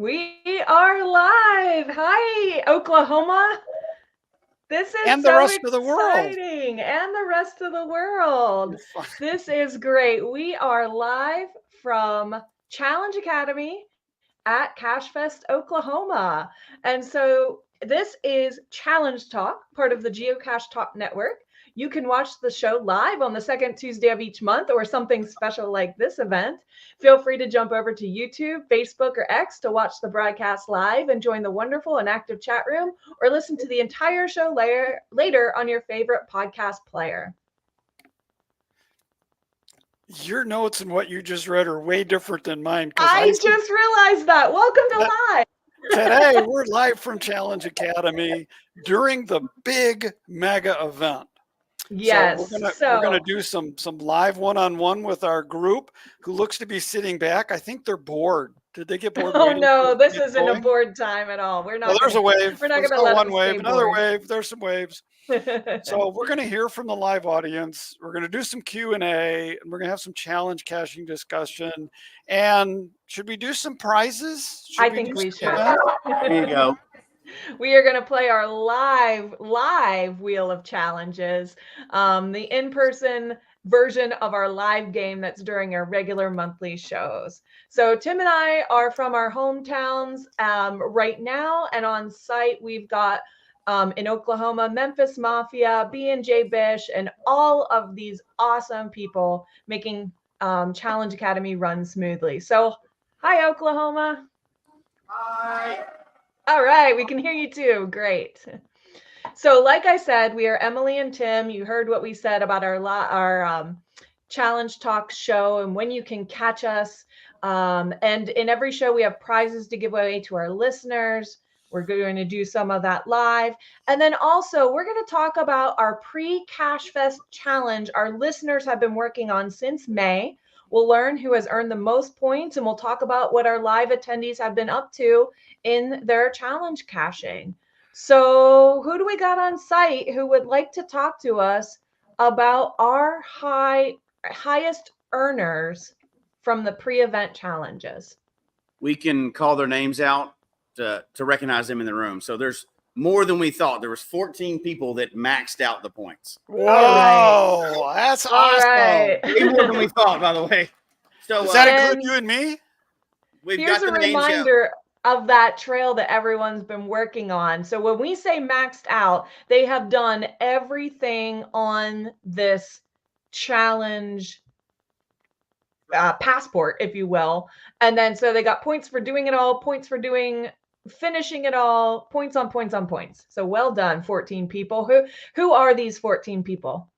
We are live. Hi, Oklahoma. This is and the so rest of the world. exciting. And the rest of the world. This is great. We are live from Challenge Academy at CacheFest Oklahoma. And so this is Challenge Talk, part of the Geocache Talk Network. You can watch the show live on the second Tuesday of each month or something special like this event. Feel free to jump over to YouTube, Facebook, or X to watch the broadcast live and join the wonderful and active chat room, or listen to the entire show later on your favorite podcast player. Your notes and what you just read are way different than mine. I just realized that. Welcome to live. Today, we're live from Challenge Academy during the big mega event. Yes. So we're gonna do some live one-on-one with our group who looks to be sitting back. I think they're bored. Did they get bored? Oh no, this isn't a bored time at all. We're not. Well, there's a wave. We're not going to let one them wave, stay another bored. wave. There's some waves. So we're going to hear from the live audience. We're going to do some Q&A, and we're going to have some challenge caching discussion. And should we do some prizes? I think we should. There you go. We are going to play our live wheel of challenges, the in-person version of our live game that's during our regular monthly shows. So Tim and I are from our hometowns right now, and on site we've got in Oklahoma, Memphis Mafia, B&J Bish, and all of these awesome people making Challenge Academy run smoothly. So hi, Oklahoma. Hi. All right, we can hear you too. Great. So like I said, we are Emily and Tim. You heard what we said about our Challenge Talk show and when you can catch us. And in every show, we have prizes to give away to our listeners. We're going to do some of that live. And then also, we're going to talk about our pre-CacheFest challenge our listeners have been working on since May. We'll learn who has earned the most points, and we'll talk about what our live attendees have been up to in their challenge caching. So who do we got on site who would like to talk to us about our highest earners from the pre-event challenges? We can call their names out to recognize them in the room. So there's more than we thought. There was 14 people that maxed out the points. Whoa, that's awesome. Right. Way more than we thought, by the way. So does that include you and me? Here's a reminder of that trail that everyone's been working on. So when we say maxed out, they have done everything on this challenge passport, if you will. And then so they got points for doing it all, points for finishing it all, points on points on points. So well done, 14 people. Who are these 14 people?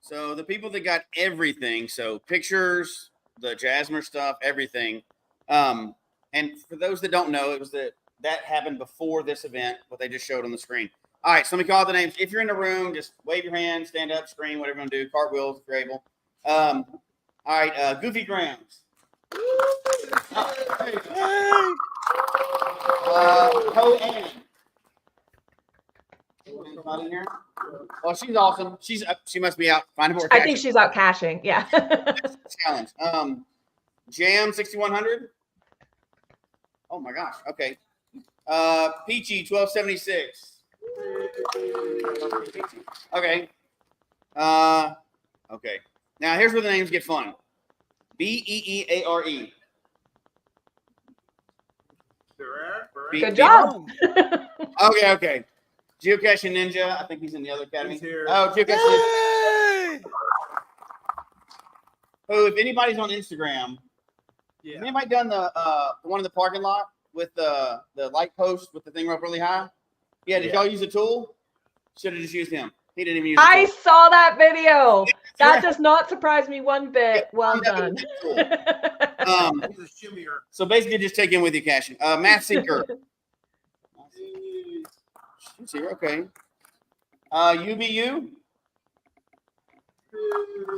So the people that got everything, so pictures, the Jasmer stuff, everything. And for those that don't know, it was that happened before this event, what they just showed on the screen. All right, so let me call out the names. If you're in the room, just wave your hand, stand up, scream, whatever you want to do, cartwheels if you're able. All right, Goofy Grams. Ho Ann. Not in here? Well, she's awesome. She must be out finding more. I think she's out caching. Yeah. Challenge. Jam 6100. Oh my gosh. Okay. Peachy 1276. Okay. Okay. Now here's where the names get fun. Beeare. Good job. Okay. Geocaching Ninja. I think he's in the other academy. He's here. Oh, Geocaching Ninja. Oh, if anybody's on Instagram, has anybody done the one in the parking lot with the light post with the thing up really high? Yeah, did y'all use the tool? Should have just used him. He didn't even use the tool. Saw that video. That does not surprise me one bit. Well done. So basically, just take in with your caching. Math Seeker. She's here. Okay. UBU.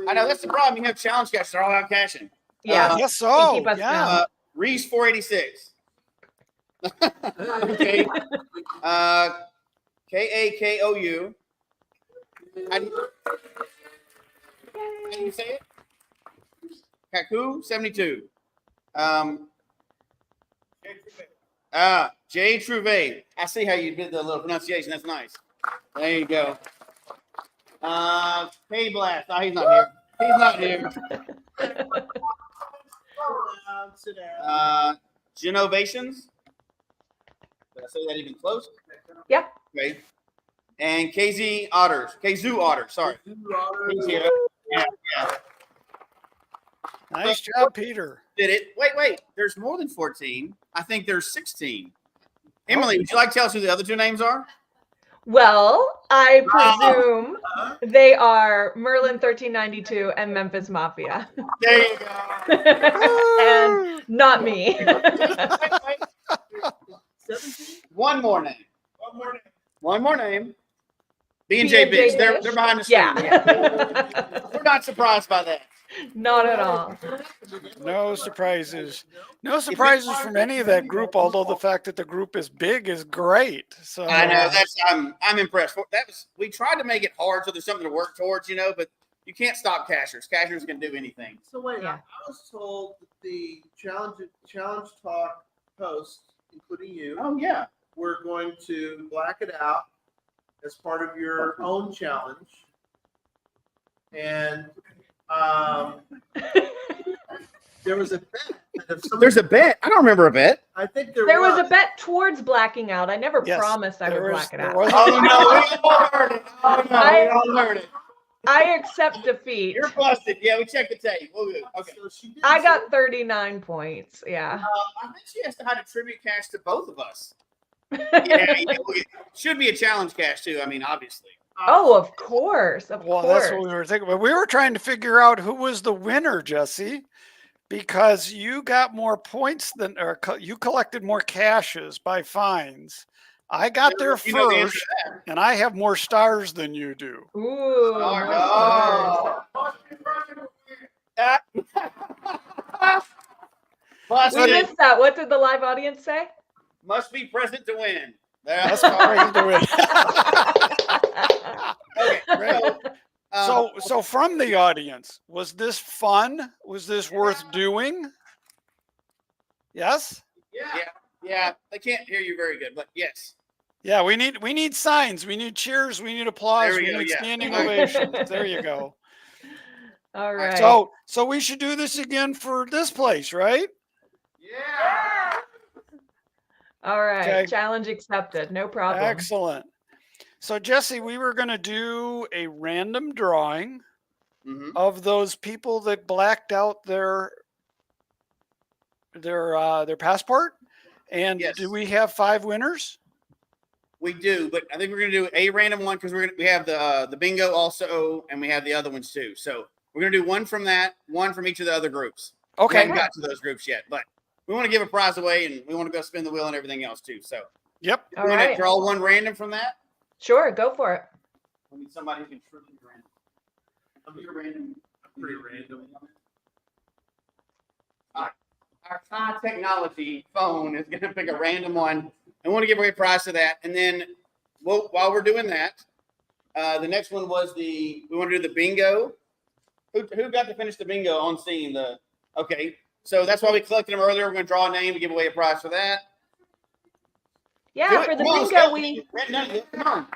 I know that's the problem. You have challenge caches; they're all out caching. Yeah. Yes, so. Keep us Reese 486. Okay. KAKOU. How do you say it? Kaku 72. Jay Trouvé. I see how you did the little pronunciation. That's nice. There you go. K Blast. Oh, he's not here. He's not here. Sit down. Genovations. Did I say that even close? Yeah. Okay. And KZ Otters. KZoo Otters. Sorry. He's here. Yeah. Nice job, Peter. Did it? Wait. There's more than 14. I think there's 16. Emily, would you like to tell us who the other two names are? Well, I presume they are Merlin 1392 and Memphis Mafia. There you go. And not me. Wait. 17? One more name. B&J B&J Biggs. They're Bish? behind the screen. Yeah. We're not surprised by that. Not at all. No surprises. No surprises from any of that group, although the fact that the group is big is great. So I know I'm impressed. We tried to make it hard so there's something to work towards, but you can't stop cashers. Cashers can do anything. So wait, Yeah. I was told that the challenge talk hosts, including you, Oh yeah. we're going to black it out as part of your own challenge. And there was a bet. That if somebody, There's a bet. I don't remember a bet. I think There was a bet towards blacking out. I never Yes, promised I would black it out. Oh no, we all heard it. Oh no, we all heard it. I accept defeat. You're busted. Yeah, we checked the tape. We'll do. Okay. So she did I say- got 39 points. Yeah. I think she has to have a tribute cash to both of us. Yeah, should be a challenge cash too. I mean, obviously. Oh, of course. Of Well, course. that's what we were thinking. But we were trying to figure out who was the winner, Jesse, because you got more points than, or you collected more caches by fines. I got there You know the answer first, to that. and I have more stars than you do. Ooh. Oh, no. Must We be- missed that. What did the live audience say? must be present to win. That's how we do it. Okay. Right. So from the audience, was this fun? Was this worth doing? Yes? Yeah. They can't hear you very good, but yes. Yeah, we need signs, we need cheers, we need applause, There we we go, need yeah. standing ovations. There you go. All right. So we should do this again for this place, right? Yeah. All right. Okay. Challenge accepted. No problem. Excellent. So Jesse, we were going to do a random drawing Mm-hmm. of those people that blacked out their passport. And Yes. do we have 5 winners? We do, but I think we're gonna do a random one because we have the bingo also, and we have the other ones too. So we're gonna do one from that, one from each of the other groups. We Okay. haven't got to those groups yet, but we want to give a prize away, and we want to go spin the wheel and everything else too. So Yep. All we want to right. draw one random from that. Sure. Go for it. We need somebody who can truly be random. I'm your random. I'm pretty random. Our high technology phone is going to pick a random one. I want to give away a prize to that. And then while we're doing that, the next one was we want to do the bingo. Who got to finish the bingo on scene? Okay. So that's why we collected them earlier. We're going to draw a name to give away a prize for that. Yeah. Do it. For the Come on, bingo, Stephanie. Come on.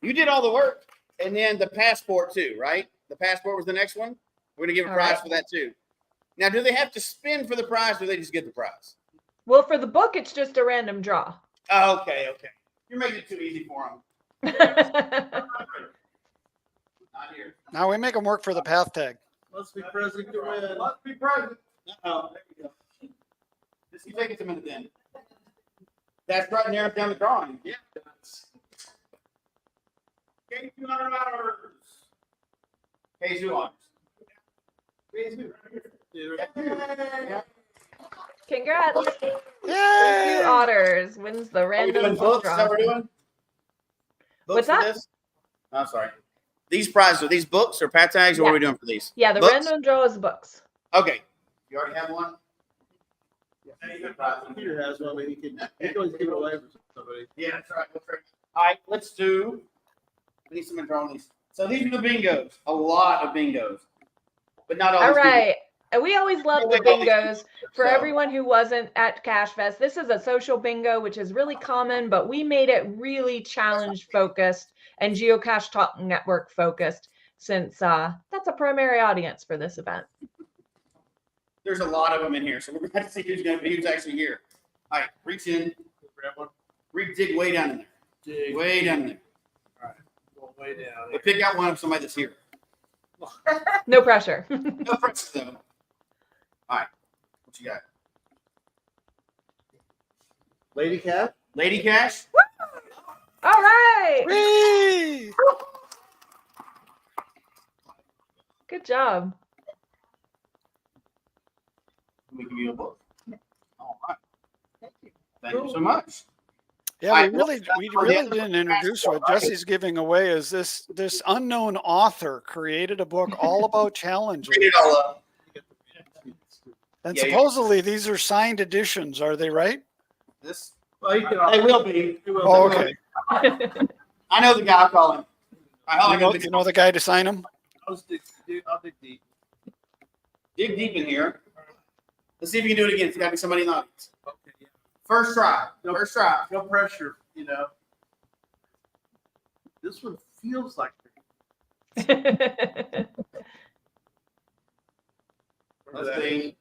You did all the work. And then the passport too, right? The passport was the next one. We're going to give a All prize right. for that too. Now, do they have to spin for the prize or do they just get the prize? well, for the book, it's just a random draw. Oh, okay. You're making it too easy for them. Not here. Now we make them work for the path tag. Must be present to win. Must be present. Oh, there you go. Just you take it a minute then. That's right narrows down the drawing. Yeah. Okay, $200. KZoo honors. KZoo. Yeah. Congrats. Yay! KZoo Otters wins the Are we random doing book books? Is draw. that what we're doing? What's Books for that? this? I'm sorry. These prizes, are these books or pat tags, or what are we doing for these? Yeah, the Books? random draw is books. Okay. You already have one? Peter has one, but he can always give it away for somebody. Yeah, that's right. All right, let's do. We need someone drawing these. So these are the bingos. A lot of bingos, but not all. All these bingos. right. And we always love the bingos. For everyone who wasn't at CacheFest, this is a social bingo, which is really common, but we made it really challenge focused and Geocache Talk Network focused, since that's a primary audience for this event. There's a lot of them in here, so we're going to see who's actually here. All right, reach in, Grab one. dig way down in there. Dig. Way down in there. All right. Go way down. But pick out one of somebody that's here. No pressure. No pressure, though. All right, what you got? Lady Cat. Lady Cache? All right. Whee! Good job. We give you a book. All right. Thank you so much. Yeah, we really didn't introduce what Jesse's giving away. Is this unknown author created a book all about challenges, Read it all up. and Yeah, supposedly these are signed editions. Are they right? This Well, you can. they will be. Oh, okay. I know the guy. I'll call him. You know the guy to sign them. I'll dig deep. Dig deep in here. Let's see if you can do it again. It's got to be somebody in the audience. Okay. Yeah. First try. First try. No pressure. You know. This one feels like. Let's see.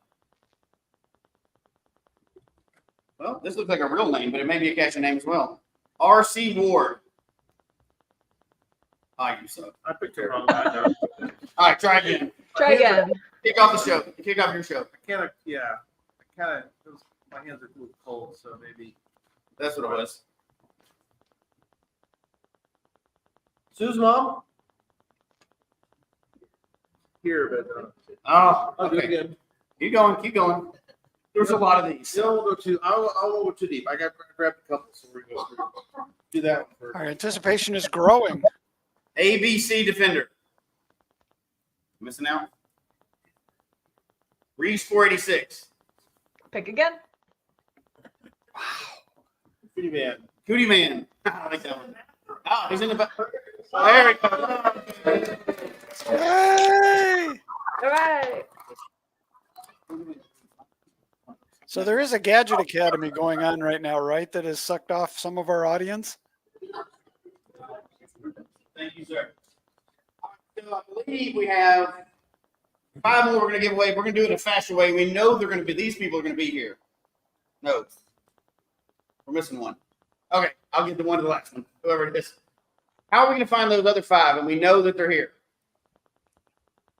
Well, this looks like a real name, but it may be a catchy name as well. R.C. Ward. Oh, you suck. I picked the wrong guy. All right, try again. Try again. Kick off the show. Kick off your show. My hands are a little cold, so maybe. That's what it was. Sue's mom? Here, but Oh, I'll do it okay. again. Keep going. Keep going. There's a lot of these. I won't go too. I won't go too deep. I got grabbed a couple, so we're gonna go through. Do that one first. Our anticipation is growing. ABC Defender. Missing out. Reese 486. Pick again. Pretty man. Cootie Man. I like that one. Oh, he's in the back. There we go. Hey! All right. So there is a Gadget Academy going on right now, right? That has sucked off some of our audience. Thank you, sir. So I believe we have 5 more we're going to give away. We're going to do it in a faster way. We know they're going to be, these people are going to be here. No. We're missing one. Okay, I'll get the one to the last one, whoever it is. How are we going to find those other 5? And we know that they're here.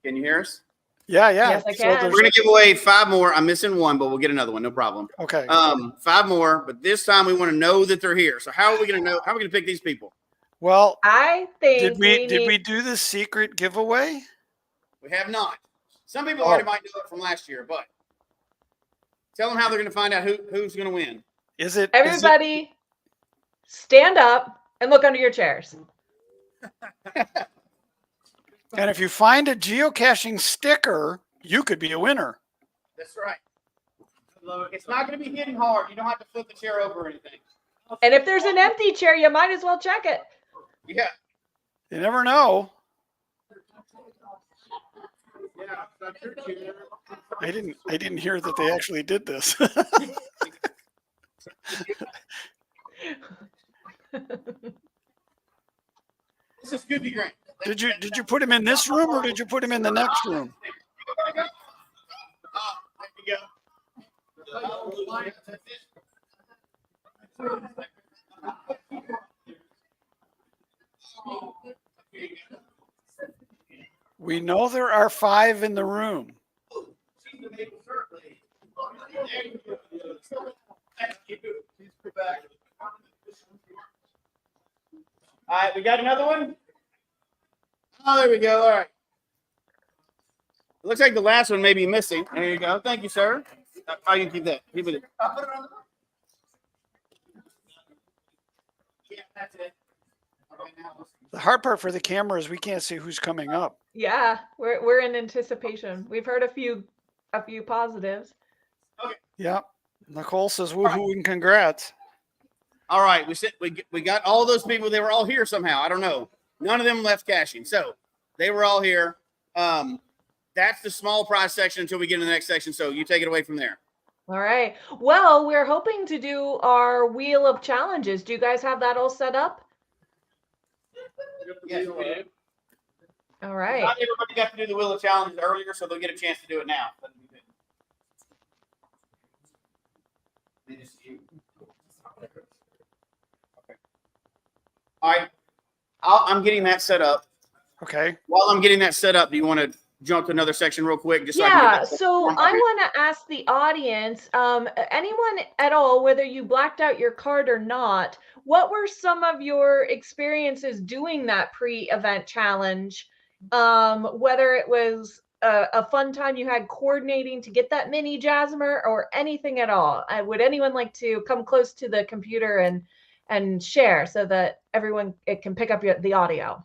Can you hear us? Yeah, yeah. Yes, I So can. there's- We're going to give away 5 more. I'm missing one, but we'll get another one. No problem. okay. 5 more, but this time we want to know that they're here. So how are we going to know? How are we going to pick these people? Well, I think did we do the secret giveaway? We have not. Some people already might know it from last year, but tell them how they're going to find out who's going to win. Is it everybody stand up and look under your chairs. And if you find a geocaching sticker, you could be a winner. That's right. It's not going to be hidden hard. You don't have to flip the chair over or anything. And if there's an empty chair, you might as well check it. Yeah. You never know. Yeah, that's your chair. I didn't hear that they actually did this. This is Goofy Grant. Did you put him in this room or did you put him in the next room? Oh, there you go. We know there are 5 in the room. All right, we got another one. Oh, there we go. All right. It looks like the last one may be missing. There you go. Thank you, sir. I can keep that. Keep it. I'll put it on the. Yeah, that's it. Okay, now. The hard part for the camera is we can't see who's coming up. Yeah, we're in anticipation. We've heard a few positives. Yeah. Nicole says woohoo and congrats. All right, we got all those people. They were all here somehow. I don't know. None of them left caching, so they were all here. That that's the small prize section until we get into the next section. So you take it away from there. All right. Well, we're hoping to do our wheel of challenges. Do you guys have that all set up? Yes, we do. All right. Not everybody got to do the wheel of challenges earlier, so they'll get a chance to do it now. All right. I'm getting that set up. Okay. While I'm getting that set up, do you want to jump to another section real quick? Just so I can Yeah, get that so I want to ask the audience, anyone at all, whether you blacked out your card or not, what were some of your experiences doing that pre-event challenge? Whether it was a fun time you had coordinating to get that mini Jasmer or anything at all. Would anyone like to come close to the computer and share so that everyone it can pick up the audio?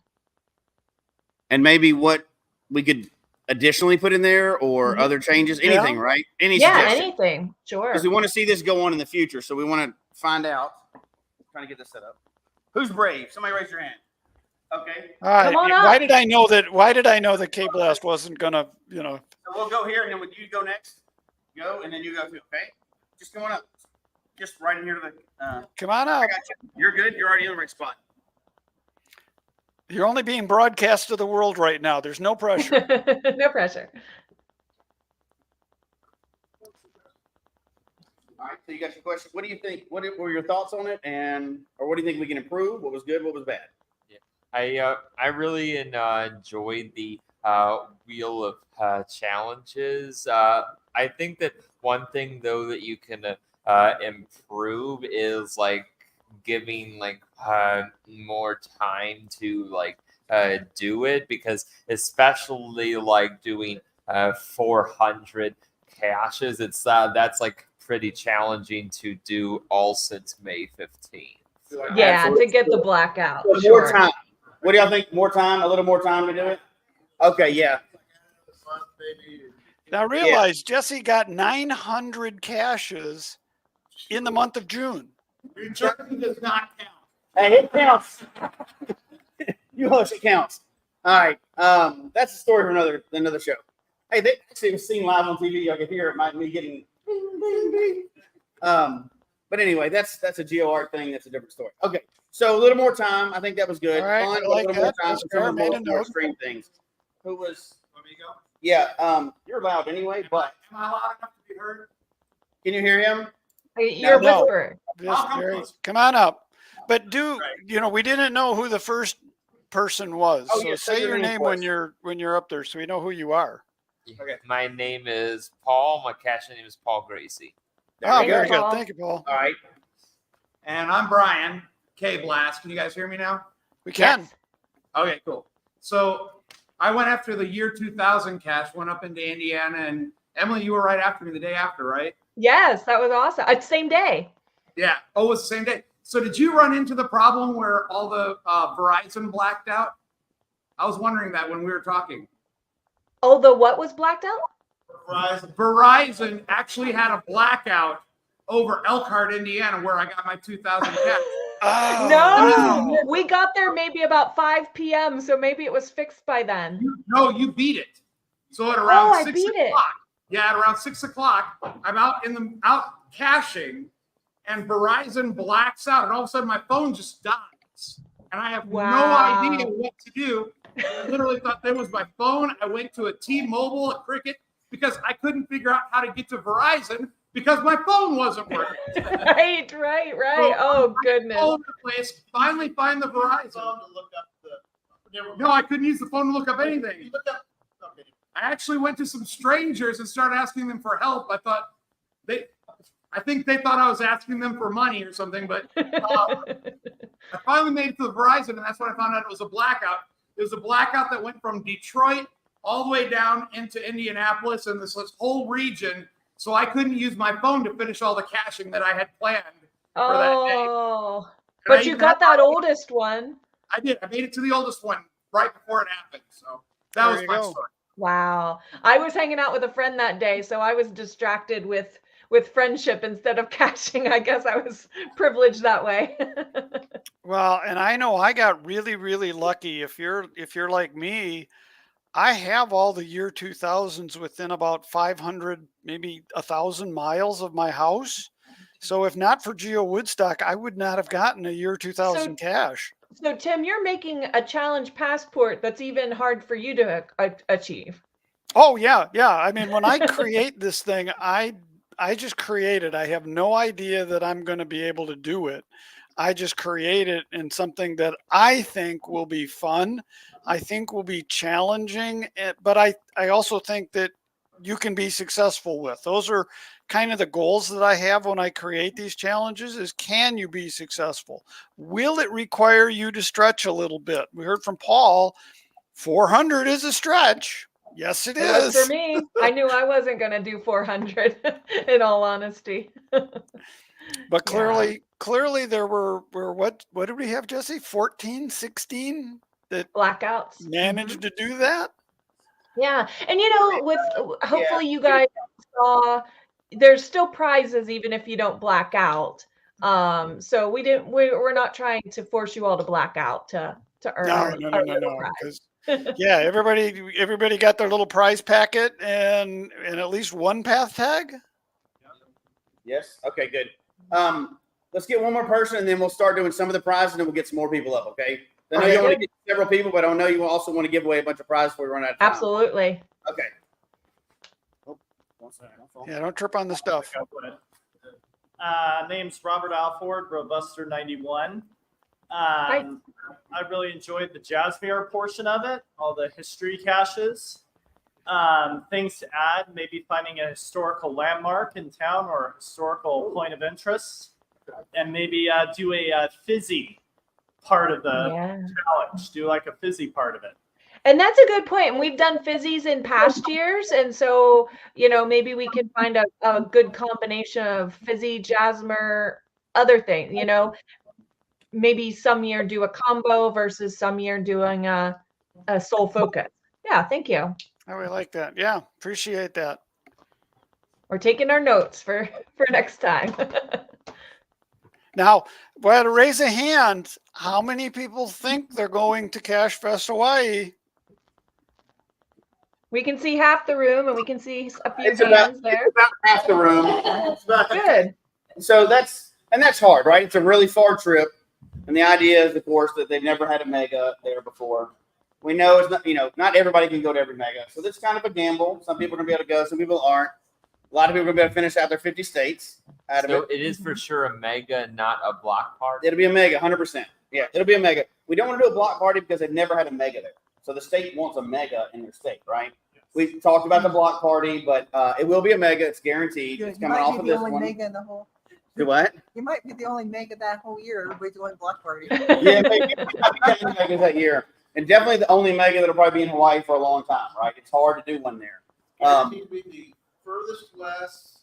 And maybe what we could additionally put in there or other changes, anything, right? Any suggestions? Anything, sure. Because we want to see this go on in the future, so we want to find out. Trying to get this set up. Who's brave? Somebody raise your hand. Okay. All right. Come on up. Why did I know that K-Blast wasn't gonna, So we'll go here, and then you go next. Go, and then you go too. Okay. Just going up. Just right in here to the. Come on I up. got you. You're good. You're already in the right spot. You're only being broadcast to the world right now. There's no pressure. No pressure. All right. So you got your question. What do you think? What were your thoughts on it, or what do you think we can improve? What was good? What was bad? I really enjoyed the wheel of challenges. I think that one thing though that you can improve is like giving more time to do it, because especially like doing 400 caches, it's that's like pretty challenging to do all since May 15th. Yeah, to get the blackout. More Sure. time. What do y'all think? More time? A little more time to do it? Okay, yeah. Now realize Jesse got 900 caches in the month of June. Your journey does not count. Hey, it counts. You host, it counts. All right. That's a story for another show. Hey, they actually was seen live on TV. I could hear it. Me getting ding, ding, ding. But anyway, that's a GeoArt thing. That's a different story. Okay. So a little more time. I think that was good. All right, Fun, I like a little that. more time That's for fair. some of Made the a more note. extreme things. Who was? Let me go. Yeah. You're loud anyway, but Am I loud enough to be heard? can you hear him? You're No. whisper. Come on up. But we didn't know who the first person was. Oh, So yeah, say your name twice. when you're up there so we know who you are. Okay. My name is Paul. My cache name is Paul Gracie. Oh, we go. very good. Paul. Thank you, Paul. All right. And I'm Brian, K-Blast. Can you guys hear me now? We can. Yes. Okay, cool. So I went after the year 2000 cache, went up into Indiana, and Emily, you were right after me the day after, right? Yes, that was awesome. Same day. Yeah. Oh, it was the same day. So did you run into the problem where all the Verizon blacked out? I was wondering that when we were talking. Oh, the what was blacked out? Verizon actually had a blackout over Elkhart, Indiana, where I got my 2000 cache. Oh, No, we got there maybe about 5 p.m. So maybe it was fixed by then. You beat it. So at around I 6 beat it. o'clock. Yeah, at around 6 o'clock, I'm out caching, and Verizon blacks out, and all of a sudden my phone just dies, and I have Wow. no idea what to do. I literally thought that was my phone. I went to a T-Mobile, a Cricket, because I couldn't figure out how to get to Verizon because my phone wasn't working. Right. Oh, goodness. All over the place. Finally find the Verizon. No, I couldn't use the phone to look up anything. I actually went to some strangers and started asking them for help. I think they thought I was asking them for money or something, but I finally made it to the Verizon, and that's when I found out it was a blackout. It was a blackout that went from Detroit all the way down into Indianapolis and this whole region. So I couldn't use my phone to finish all the caching that I had planned for that day. Oh, And but I you even got had- that oldest one. I did. I made it to the oldest one right before it happened. So that There was you my go. story. Wow. I was hanging out with a friend that day, so I was distracted with friendship instead of caching. I guess I was privileged that way. Well, and I know I got really, really lucky. If you're like me, I have all the year 2000s within about 500, maybe 1,000 miles of my house. So if not for Geo Woodstock, I would not have gotten a year 2000 cache. So Tim, you're making a challenge passport that's even hard for you to achieve. Oh yeah, yeah. I mean, when I create this thing, I just create it. I have no idea that I'm going to be able to do it. I just create it in something that I think will be fun. I think will be challenging, but I also think that you can be successful with. Those are kind of the goals that I have when I create these challenges is, can you be successful? Will it require you to stretch a little bit? We heard from Paul, 400 is a stretch. Yes, it It was for is. me. I knew I wasn't going to do 400 in all honesty. But clearly there were what did we have, Jesse? 14, 16 that Blackouts. managed to do that? Yeah. And with hopefully you guys saw there's still prizes even if you don't black out. So we're not trying to force you all to black out to earn No. Because yeah, everybody got their little prize packet and at least one path tag. Yes. Okay, good. Let's get one more person and then we'll start doing some of the prizes and then we'll get some more people up. Okay. I know you want to get several people, but I know you also want to give away a bunch of prizes before we run out of time. Absolutely. Okay. Yeah, don't trip on the stuff. Name's Robert Alford, Robuster 91. I really enjoyed the Jazzmere portion of it, all the history caches. Things to add, maybe finding a historical landmark in town or a historical point of interest, and maybe do a fizzy part of the challenge. Do like a fizzy part of it. And that's a good point. And we've done fizzies in past years. And so, maybe we can find a good combination of fizzy, Jazzmere, other things, maybe some year do a combo versus some year doing a sole focus. Yeah, thank you. I really like that. Yeah, appreciate that. We're taking our notes for next time. Now, well, to raise a hand, how many people think they're going to CacheFest Hawaii? We can see half the room, and we can see a few hands there. It's about half the room. Good. So that's hard, right? It's a really far trip, and the idea is, of course, that they've never had a mega there before. We know it's not, not everybody can go to every mega, so this is kind of a gamble. Some people are gonna be able to go, some people aren't. A lot of people are gonna be able to finish out their 50 states out of it. It is for sure a mega, not a block party. It'll be a mega, 100%. Yeah, it'll be a mega. We don't want to do a block party because they've never had a mega there. So the state wants a mega in their state, right? Yes. We talked about the block party, but it will be a mega. It's guaranteed. It's coming off of this one. Mega in the whole. Do what? You might be the only mega that whole year. Everybody's going block party. Yeah, maybe megas that year, and definitely the only mega that'll probably be in Hawaii for a long time, right? It's hard to do one there. Guaranteed to be the furthest west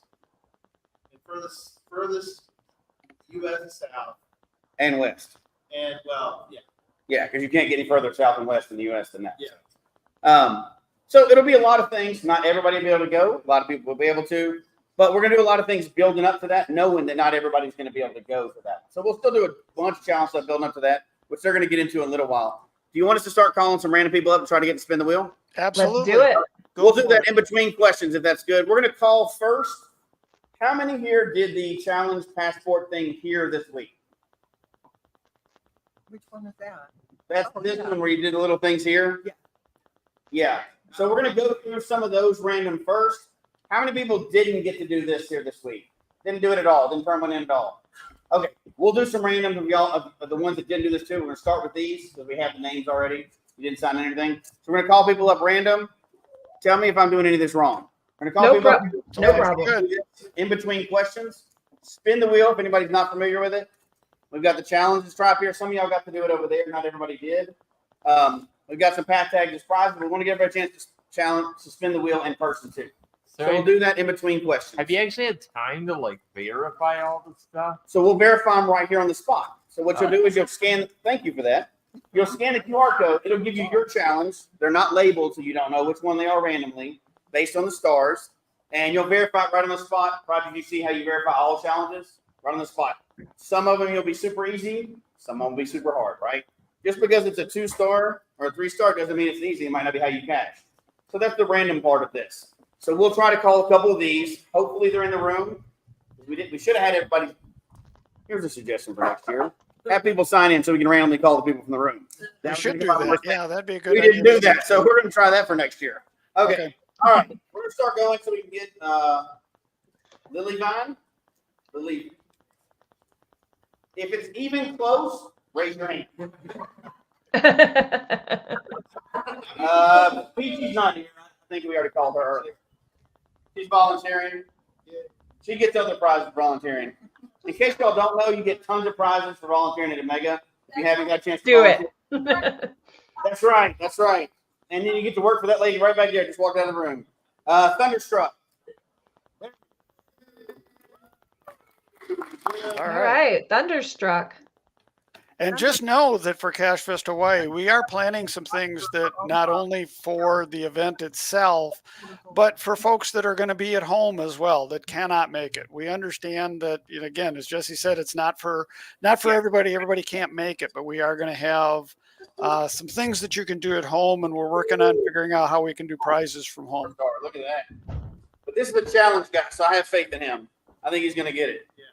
and furthest U.S. and South And west. and Yeah, because you can't get any further south and west in the U.S. than that. Yeah. So it'll be a lot of things. Not everybody will be able to go. A lot of people will be able to. But we're going to do a lot of things building up to that, knowing that not everybody's going to be able to go for that. So we'll still do a bunch of challenge stuff building up to that, which they're going to get into in a little while. Do you want us to start calling some random people up and try to get to spin the wheel? Absolutely. Let's do it. We'll do that in between questions if that's good. We're going to call first. How many here did the challenge passport thing here this week? Which one is that? That's this one where you did the little things here? Yeah. Yeah. So we're going to go through some of those random first. How many people didn't get to do this here this week? Didn't do it at all. Didn't turn one in at all. Okay. We'll do some random of y'all, of the ones that didn't do this too. We're going to start with these because we have the names already. You didn't sign anything. So we're going to call people up random. Tell me if I'm doing any of this wrong. We're going to call people up. No problem. In between questions. Spin the wheel if anybody's not familiar with it. We've got the challenges drop here. Some of y'all got to do it over there. Not everybody did. We've got some path tags as prizes. We want to give everybody a chance to spin the wheel in person too. So we'll do that in between questions. Have you actually had time to verify all the stuff? So we'll verify them right here on the spot. So what you'll do is you'll scan. Thank you for that. You'll scan the QR code. It'll give you your challenge. They're not labeled, so you don't know which one they are randomly based on the stars. And you'll verify it right on the spot. Roger, you see how you verify all challenges? Right on the spot. Some of them you'll be super easy. Some of them will be super hard, right? Just because it's a 2-star or a 3-star doesn't mean it's easy. It might not be how you cash. So that's the random part of this. So we'll try to call a couple of these. Hopefully they're in the room. We should have had everybody. Here's a suggestion for next year. Have people sign in so we can randomly call the people from the room. We should do that. Yeah, that'd be a good We idea. didn't do that, so we're going to try that for next year. Okay. All right. We're going to start going so we can get Lily Vine. Lily. If it's even close, raise your hand. Peachy's not here. I think we already called her earlier. She's volunteering. She gets other prizes for volunteering. In case y'all don't know, you get tons of prizes for volunteering at Omega. If you haven't got a chance to Do it. That's right. That's right. And then you get to work for that lady right back there. Just walked out of the room. Thunderstruck. All right, Thunderstruck. And just know that for CacheFest Hawaii, we are planning some things that not only for the event itself, but for folks that are going to be at home as well that cannot make it. We understand that, you know, again, as Jesse said, it's not for everybody. Everybody can't make it, but we are going to have some things that you can do at home, and we're working on figuring out how we can do prizes from home. Look at that. But this is a challenge guy, so I have faith in him. I think he's going to get it. Yeah.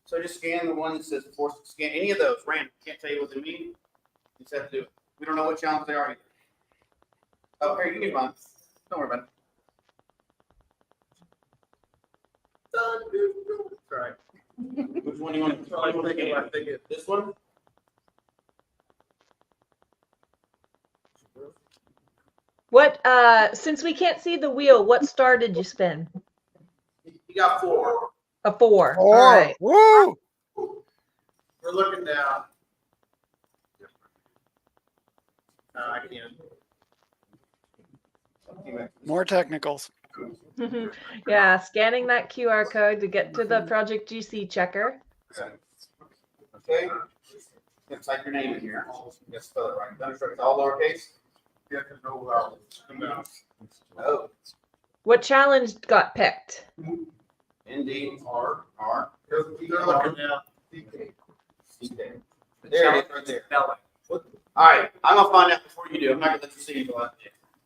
So just scan the one that says force to scan any of those random. Can't tell you what they mean. You just have to do it. We don't know what challenge they are either. Oh, here, you can use mine. Don't worry about it. Sorry. Which one do you want to try? This one? What, since we can't see the wheel, what star did you spin? You got 4. A 4. All Or, right. woo! We're looking down. I can't. More technicals. Yeah, scanning that QR code to get to the Project GC checker. Okay. Just type your name in here. Yes, spell it right. Thunderstruck is all lowercase. Yeah, because no vowels. Oh, What challenge got picked? indeed. R. They're looking down. There it is, right there. All right, I'm gonna find out before you do. I'm not gonna let you see until I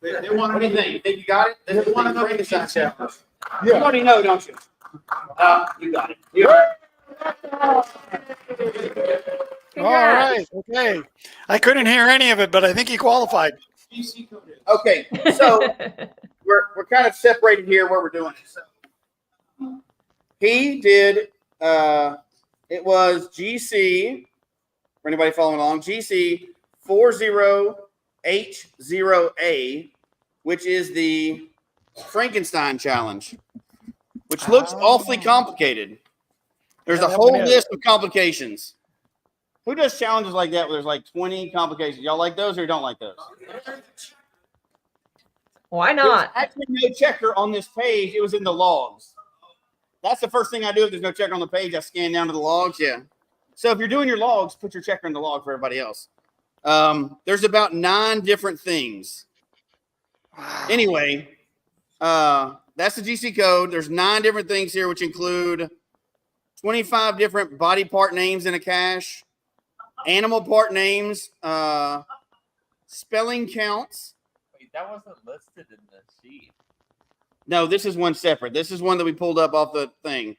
do. They want What do you think? You think you got it? This is want the to know Frankenstein the challenge. You already know, don't you? You got it. You All right. Okay. I couldn't hear any of it, but I think he qualified. Okay, so we're kind of separated here where we're doing it. So he did. It was GC. For anybody following along, GC 40H0A, which is the Frankenstein challenge, which looks awfully complicated. There's a whole list of complications. Who does challenges like that where there's like 20 complications? Y'all like those or you don't like those? Why not? There's actually no checker on this page. It was in the logs. That's the first thing I do if there's no checker on the page. I scan down to the logs. Yeah. So if you're doing your logs, put your checker in the log for everybody else. There's about 9 different things. Anyway, that's the GC code. There's 9 different things here, which include 25 different body part names in a cache, animal part names, spelling counts. Wait, that wasn't listed in the sheet. No, this is one separate. This is one that we pulled up off the thing.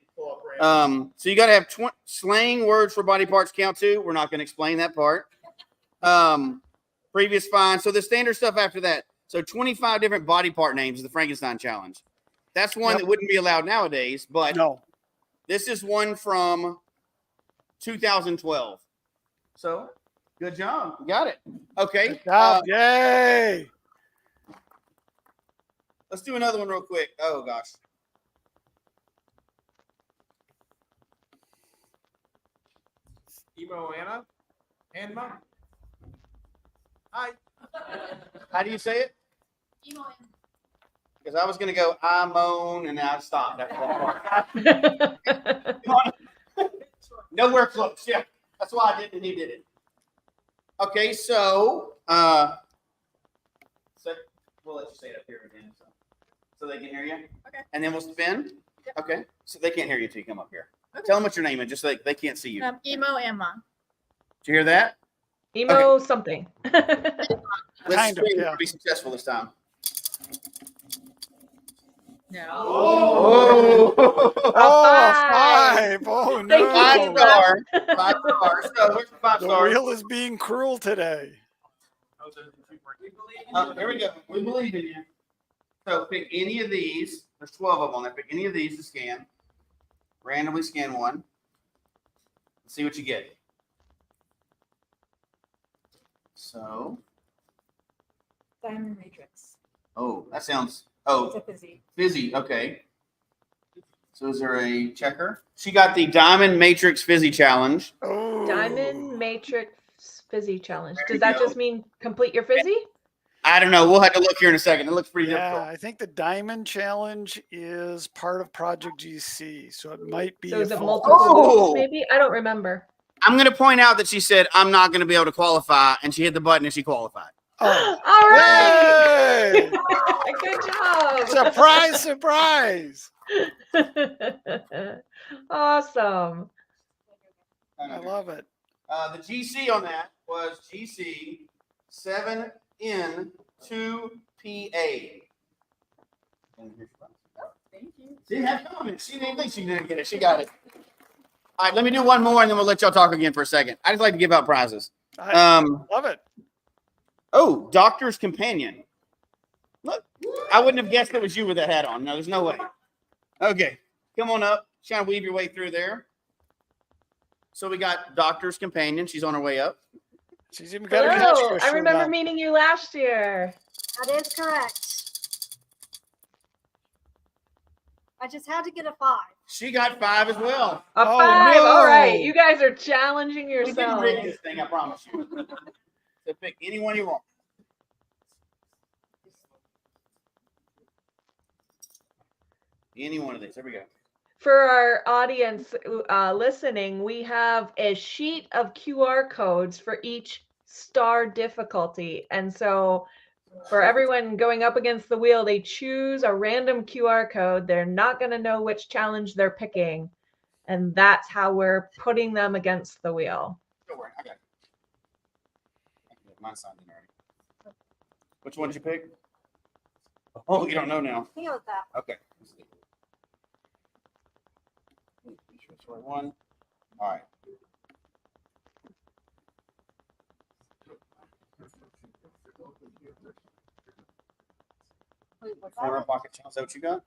So you got to have slang words for body parts count too. We're not going to explain that part. Previous find. So the standard stuff after that. So 25 different body part names is the Frankenstein challenge. That's one that wouldn't be allowed nowadays, but No. this is one from 2012. So good job. You got it. Okay. Good job. Yay. Let's do another one real quick. Oh gosh. Emo Anna. Hi. How do you say it? Because I was going to go, I moan, and I stopped after that part. Nowhere close. Yeah. That's why I did it and he did it. Okay, so we'll let you say it up here again so they can hear you. Okay. And then we'll spin. Yep. Okay. So they can't hear you until you come up here. Tell them what your name is, just so they can't see you. Emo Emma. Did you hear that? Emo something. Let's Kind of, see if yeah. we'll be successful this time. No. Oh, Oh, five. 5. Oh, no. Thank you, five Keith. star. 5 stars. So where's the 5 The stars? wheel is being cruel today. Here we go. We believe in you. So pick any of these. There's 12 of them on there. Pick any of these to scan. Randomly scan one. See what you get. So, Diamond Matrix. oh, that sounds, It's a fizzy. fizzy. Okay. So is there a checker? She got the Diamond Matrix Fizzy Challenge. Oh. Diamond Matrix Fizzy Challenge. There Does you that go. just mean complete your fizzy? I don't know. We'll have to look here in a second. It looks pretty Yeah, difficult. I think the Diamond Challenge is part of Project GC, so it might be So a is it full- multiple Oh! wheels, maybe? I don't remember. I'm going to point out that she said, I'm not going to be able to qualify, and she hit the button and she qualified. Oh. All right. Yay! Good job. Surprise, surprise. Awesome. I love it. The GC on that was GC 7N2PA. Thank you. She had confidence. She didn't think she didn't get it. She got it. All right, let me do one more and then we'll let y'all talk again for a second. I just like to give out prizes. I love it. Oh, Doctor's Companion. Look, I wouldn't have guessed it was you with that hat on. No, there's no way. Okay, come on up. Try to weave your way through there. So we got Doctor's Companion. She's on her way up. She's even got her Hello. catchfish I remember shirt on. meeting you last year. That is correct. I just had to get a 5. She got 5 as well. A Oh, 5. All right. no. You guys are challenging We didn't yourselves. rig this thing, I promise you. So pick any one you want. Any one of these. There we go. For our audience listening, we have a sheet of QR codes for each star difficulty. And so for everyone going up against the wheel, they choose a random QR code. They're not going to know which challenge they're picking. And that's how we're putting them against the wheel. Don't worry, I got it. Mine's signed in already. Which one did you pick? Oh, you don't know now. I think it was that. Okay. Let's see. Make sure it's the right one. All right. Wait, was that Corner it? pocket challenge. Is that what you got?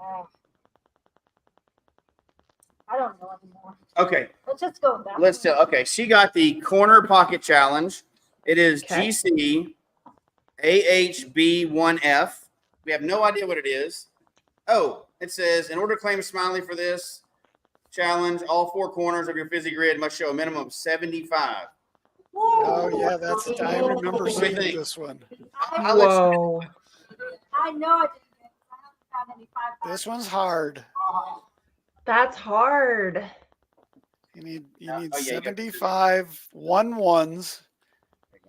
Oh. I don't know anymore. Okay. Let's just go with that. Let's tell. Okay, she got the corner pocket challenge. It is Okay. GC AHB1F. We have no idea what it is. Oh, it says in order to claim Smiley for this challenge, all 4 corners of your fizzy grid must show a minimum of 75. Oh, yeah, that's it. I remember What do you seeing think? this one. I'll let you- Whoa. I know I didn't get it. I haven't found any 5. This one's hard. That's hard. You need Yeah. Oh, yeah, you got- 75 1-1s,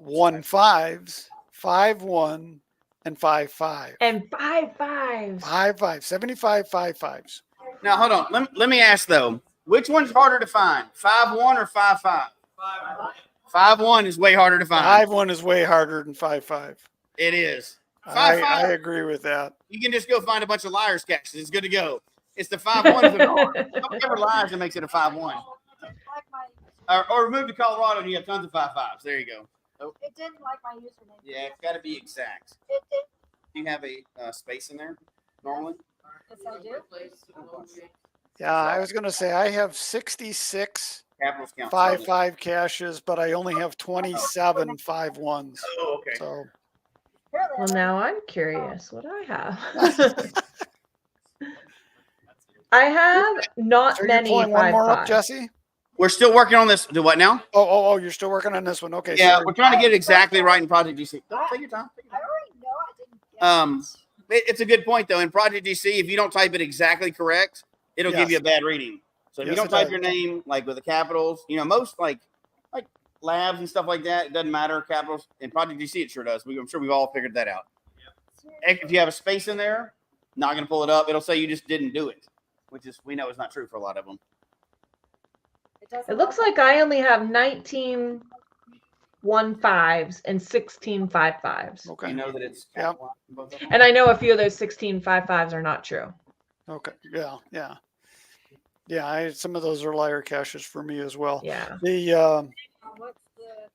1-5s, 5-1, and 5-5. And 5-5s. 5-5. 75 5-5s. Now hold on. Let me ask though. Which one's harder to find? 5-1 or 5-5? 5-1 is way harder to find. 5-1 is way harder than 5-5. It is. I 5-5. agree with that. You can just go find a bunch of liars caches. It's good to go. It's the 5-1s that are hard. Whoever lies that makes it a 5-1. Like my, Or move to Colorado and you have tons of 5-5s. There you go. it didn't like my username. Yeah, it's got to be exact. It did. Do you have a space in there normally? Yes, I do. Yeah, I was going to say I have 66 Capitals count. 5-5 caches, but I only have 27 5-1s. Oh, okay. So Apparently I Well, like now I'm curious what I have. I have not so you're many pulling one more up, 5-5. Jesse? We're still working on this. Do what now? Oh, you're still working on this one. Okay. Yeah, sorry. we're trying to get it exactly right in Project GC. Take your time. Take your I time. already know I didn't get it. It's a good point though. In Project GC, if you don't type it exactly correct, it'll give Yes. you a bad reading. So if you Yes, don't it type does. your name like with the capitals, most like labs and stuff like that, it doesn't matter capitals. In Project GC, it sure does. I'm sure we've all figured that out. If you have a space in there, not going to pull it up. It'll say you just didn't do it, which is we know is not true for a lot of them. It looks like I only have 19 1.5s and 16 5.5s. Okay. You know that it's Yeah. both of them? And I know a few of those 16 5.5s are not true. Okay. Yeah. Yeah. Yeah. Some of those are liar caches for me as well. Yeah. The What's the?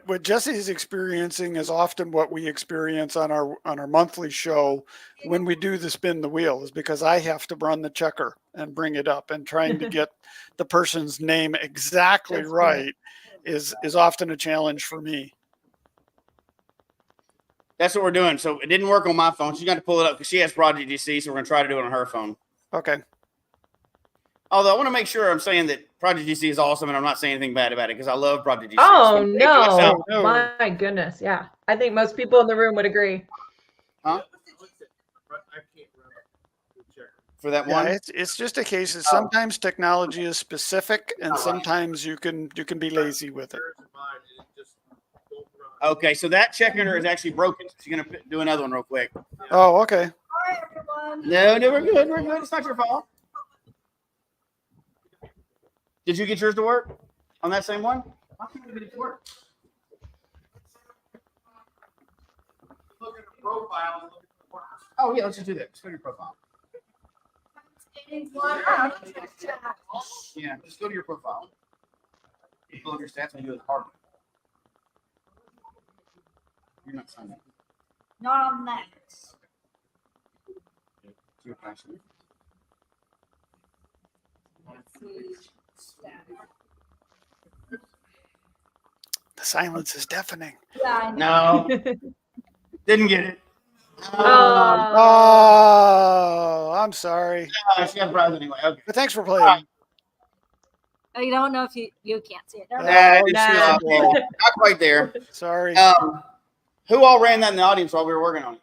what Jesse's experiencing is often what we experience on our monthly show when we do the spin the wheel, is because I have to run the checker and bring it up, and trying to get the person's name exactly That's right is often a challenge for me. That's what we're doing. So it didn't work on my phone. She's got to pull it up because she has Project GC, so we're going to try to do it on her phone. Okay. Although I want to make sure I'm saying that Project GC is awesome and I'm not saying anything bad about it because I love Project GC. Oh, So make it myself. no. My goodness. Yeah. I think most people in the room would agree. Huh? I can't run the checker. For that Yeah, one? it's just a case of sometimes technology is specific, and sometimes you can be lazy with it. Hers and mine, and it just don't run. Okay, so that checker is actually broken. So she's going to do another one real quick. Oh, okay. All right, everyone. No, we're good. We're good. It's not your fault. Did you get yours to work on that same one? Why can't you get it to work? Look at the profile. Look at the work. Oh, yeah, let's just do that. Just go to your profile. Yeah, just go to your profile. You pull up your stats and you do it hard. You're not signing. Not on that. Your passion. The silence is deafening. Yeah, I know. No, didn't get it. Oh, I'm sorry. She got a prize anyway. Okay. But thanks for playing. Oh, you don't know if you can't see it. Never mind. Nah, I didn't nah. see it. Yeah, not quite there. Sorry. Who all ran that in the audience while we were working on it?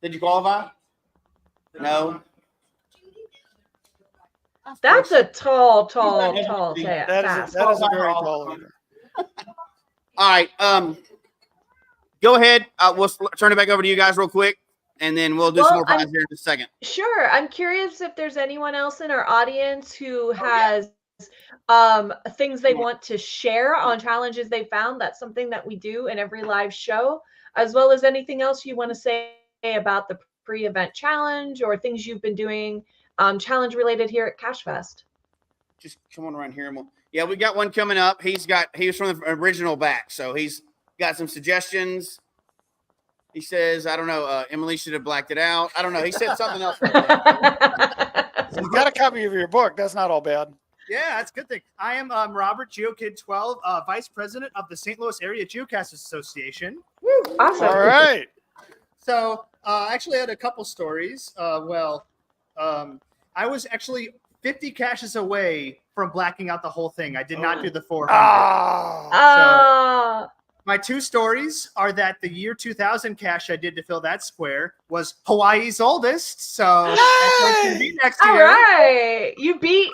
Did you qualify? No. That's a tall That is task. a very tall order. All right. Go ahead. We'll turn it back over to you guys real quick, and then we'll do some more prizes here in just a second. Sure. I'm curious if there's anyone else in our audience who has things they want to share on challenges they found. That's something that we do in every live show, as well as anything else you want to say about the pre-event challenge or things you've been doing challenge related here at CacheFest. Just come on around here, and yeah, we got one coming up. He was from the original batch, so he's got some suggestions. He says, I don't know, Emily should have blacked it out. I don't know. He said something else. You got a copy of your book. That's not all bad. Yeah, that's a good thing. I am Robert GeoKid12, Vice President of the St. Louis Area Geocachers Association. Awesome. All right. So I actually had a couple stories. I was actually 50 caches away from blacking out the whole thing. I did not do the 400. Oh. My two stories are that the year 2000 cache I did to fill that square was Hawaii's oldest. So that's what it's going to be next All year. right. You beat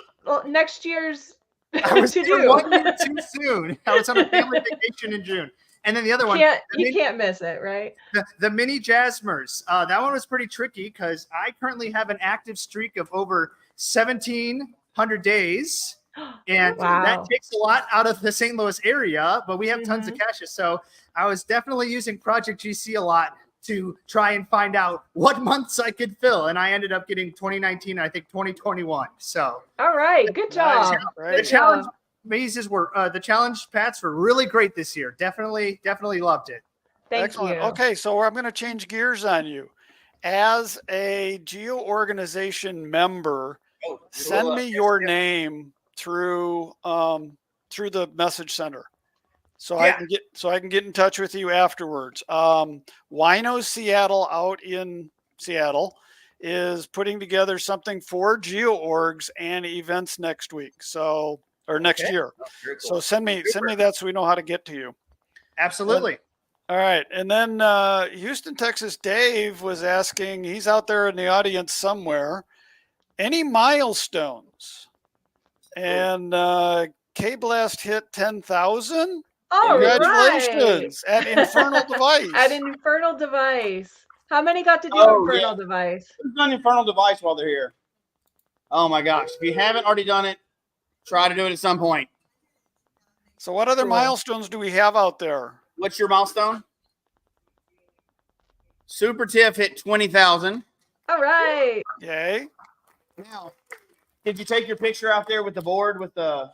next year's I was to there do. 1 year too soon. I was on a family vacation in June. And then the other one, You can't miss it, right? the mini Jasmers. That one was pretty tricky because I currently have an active streak of over 1,700 days. And Wow. that takes a lot out of the St. Louis area, but we have tons of caches. So I was definitely using Project GC a lot to try and find out what months I could fill. And I ended up getting 2019, I think 2021. So all right, good job. Right. the challenge mazes were the challenge pats were really great this year. Definitely loved it. Thank Excellent. you. Okay, so I'm going to change gears on you. As a geo organization member, send me your name through the message center, so I can get in touch with you afterwards. Wino Seattle out in Seattle is putting together something for GeoOrgs and events next week. Next year. Very cool. So send me that so we know how to get to you. Absolutely. All right. And then Houston, Texas, Dave was asking, he's out there in the audience somewhere, any milestones? And K-Blast hit 10,000. Congratulations at Infernal Device. At Infernal Device. How many got to do Infernal Device? Who's done Infernal Device while they're here? Oh my gosh. If you haven't already done it, try to do it at some point. So what other Cool. milestones do we have out there? What's your milestone? Super Tiff hit 20,000. All right. Yay. Now, did you take your picture out there with the board with the?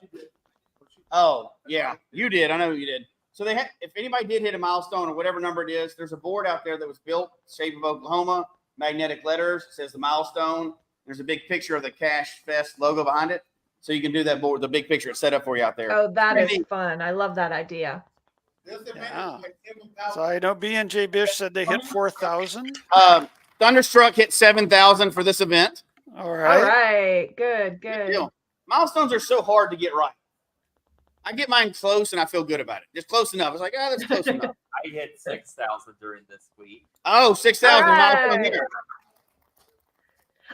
Oh yeah, you did. I know you did. So they had. If anybody did hit a milestone or whatever number it is, there's a board out there that was built, shape of Oklahoma, magnetic letters. It says the milestone. There's a big picture of the CacheFest logo behind it, so you can do that board. The big picture it's set up for you out there. Oh, that is Pretty- fun. I love that idea. Yeah. So I know B&J Bish said they hit 4,000. Thunderstruck hit 7,000 for this event. All All right. right. Good, Good good. deal. Milestones are so hard to get right. I get mine close and I feel good about it. Just close enough. It's like, oh, that's close enough. I hit 6,000 during this week. Oh, 6,000 All milestone right. here.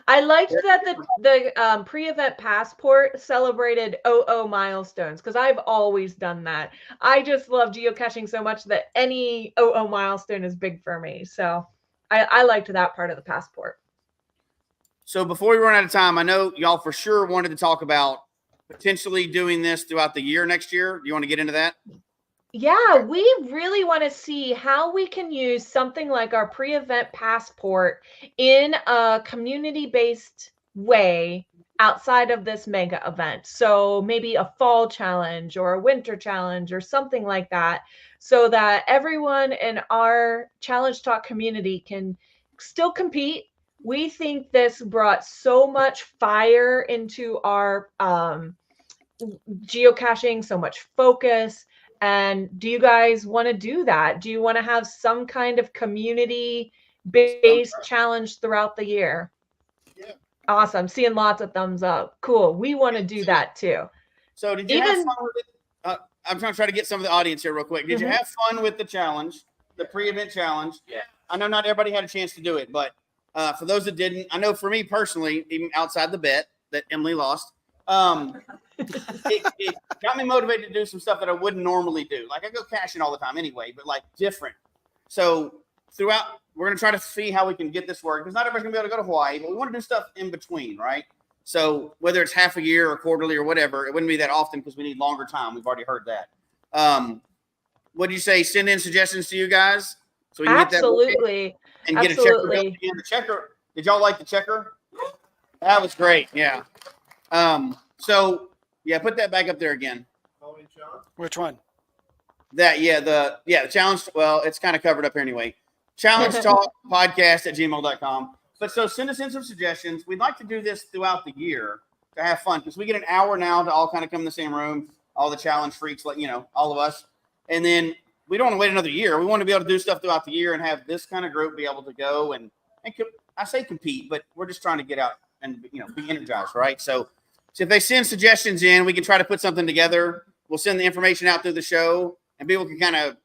I liked that the pre-event passport celebrated OO milestones because I've always done that. I just love geocaching so much that any OO milestone is big for me. So I liked that part of the passport. So before we run out of time, I know y'all for sure wanted to talk about potentially doing this throughout the year next year. Do you want to get into that? Yeah, we really want to see how we can use something like our pre-event passport in a community-based way outside of this mega event. So maybe a fall challenge or a winter challenge or something like that, so that everyone in our Challenge Talk community can still compete. We think this brought so much fire into our geocaching, so much focus. And do you guys want to do that? Do you want to have some kind of community-based challenge throughout the year? Yeah. Awesome. Seeing lots of thumbs up. Cool. We want to do that too. So did you have Even- fun with it? I'm trying to try to get some of the audience here real quick. Did you Mhm. have fun with the challenge, the pre-event challenge? Yeah. I know not everybody had a chance to do it, but for those that didn't, I know for me personally, even outside the bet that Emily lost, it got me motivated to do some stuff that I wouldn't normally do. Like I go caching all the time anyway, but like different. So throughout, we're going to try to see how we can get this work because not everybody's going to be able to go to Hawaii, but we want to do stuff in between, right? So whether it's half a year or quarterly or whatever, it wouldn't be that often because we need longer time. We've already heard that. What do you say? Send in suggestions to you guys so we can get that Absolutely. and get a checker built Absolutely. in. The checker. Did y'all like the checker? That was great. Yeah. So yeah, put that back up there again. Halloween challenge. Which one? That the challenge. Well, it's kind of covered up here anyway. Challenge Talk Podcast at gmail.com. But so send us in some suggestions. We'd like to do this throughout the year to have fun because we get an hour now to all kind of come in the same room. All the challenge freaks, like all of us, and then we don't want to wait another year. We want to be able to do stuff throughout the year and have this kind of group be able to go and I say compete, but we're just trying to get out and be energized, right? So if they send suggestions in, we can try to put something together. We'll send the information out through the show, and people can kind of,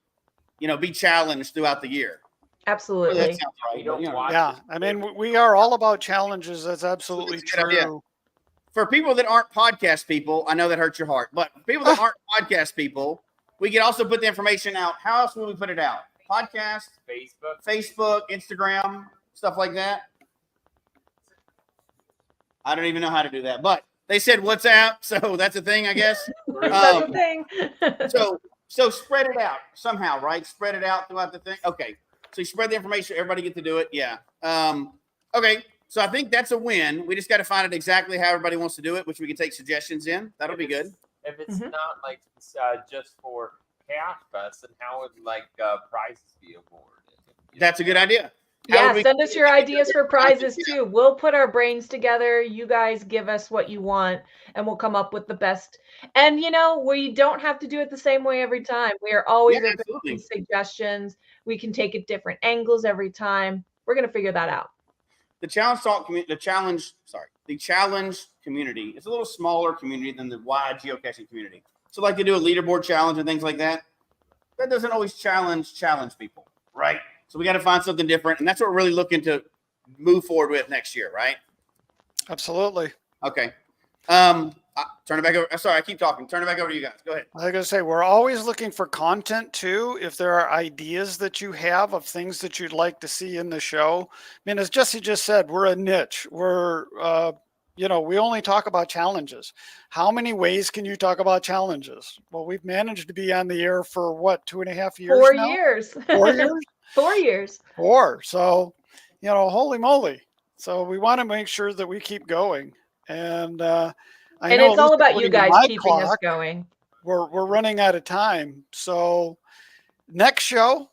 be challenged throughout the year. Absolutely. That sounds right. You don't but, watch Yeah. I mean, we are all about challenges. That's absolutely That's a good idea. true. For people that aren't podcast people, I know that hurts your heart, but people that aren't podcast people, we can also put the information out. How else will we put it out? Podcast, Facebook, Instagram, stuff like that. I don't even know how to do that, but they said WhatsApp, so that's a thing, I guess. That's the thing. So spread it out somehow, right? Spread it out throughout the thing. Okay. So you spread the information, everybody get to do it. Yeah. Okay. So I think that's a win. We just got to find out exactly how everybody wants to do it, which we can take suggestions in. That'll be good. If it's Mhm. not like just for CacheFest, then how would prizes be awarded? That's a good idea. How Yeah, would we- send us your ideas for prizes too. We'll put our brains together. You guys give us what you want, and we'll come up with the best. And we don't have to do it the same way every time. We are always Yeah, open absolutely. to suggestions. We can take it different angles every time. We're gonna figure that out. The challenge talk community, the challenge community is a little smaller community than the wide geocaching community. So like they do a leaderboard challenge and things like that. That doesn't always challenge people, right? So we got to find something different, and that's what we're really looking to move forward with next year, right? Absolutely. Okay. Turn it back over. Sorry, I keep talking. Turn it back over to you guys. Go ahead. Like I say, we're always looking for content too. If there are ideas that you have of things that you'd like to see in the show. I mean, as Jesse just said, we're a niche. We're, you know, we only talk about challenges. How many ways can you talk about challenges? Well, we've managed to be on the air for what, 2.5 years 4 now? years. 4 years? 4 years. 4. So, you know, holy moly. So we want to make sure that we keep going. And I And know, it's all about you according to guys my keeping us clock, going. we're running out of time. So next show,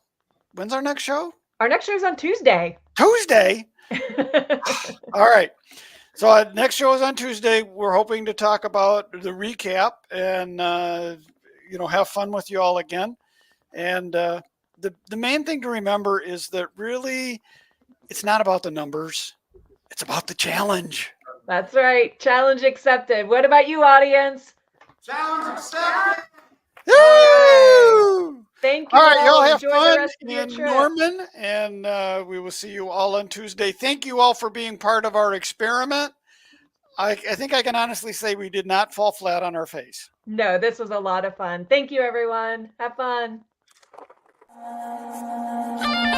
when's our next show? Our next show is on Tuesday. Tuesday? All right. So our next show is on Tuesday. We're hoping to talk about the recap and, you know, have fun with you all again. And the main thing to remember is that really it's not about the numbers. It's about the challenge. That's right. Challenge accepted. What about you, audience? Challenge accepted. Woo! Thank you All right, y'all have Enjoy the fun rest of your in trip. Norman, and we will see you all on Tuesday. Thank you all for being part of our experiment. I think I can honestly say we did not fall flat on our face. No, this was a lot of fun. Thank you, everyone. Have fun.